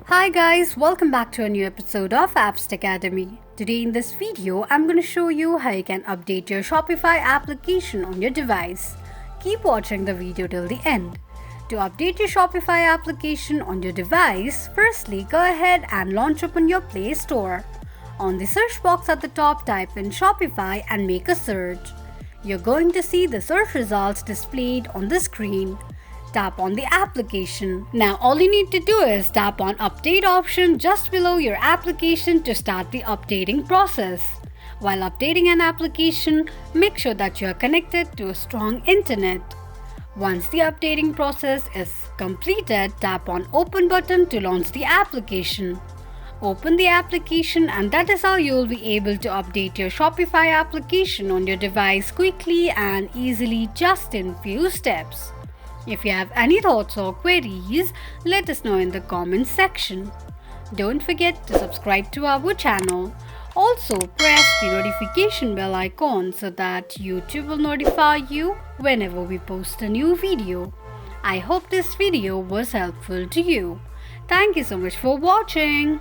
Hi guys, welcome back to a new episode of Apps Academy. Today in this video, I'm going to show you how you can update your Shopify application on your device. Keep watching the video till the end. To update your Shopify application on your device, firstly go ahead and launch open your Play Store. On the search box at the top, type in Shopify and make a search. You're going to see the search results displayed on the screen. Tap on the application. Now all you need to do is tap on update option just below your application to start the updating process. While updating an application, make sure that you are connected to a strong internet. Once the updating process is completed, tap on open button to launch the application. Open the application and that is how you will be able to update your Shopify application on your device quickly and easily just in few steps. If you have any thoughts or queries, let us know in the comments section. Don't forget to subscribe to our channel. Also, press the notification bell icon so that YouTube will notify you whenever we post a new video. I hope this video was helpful to you. Thank you so much for watching.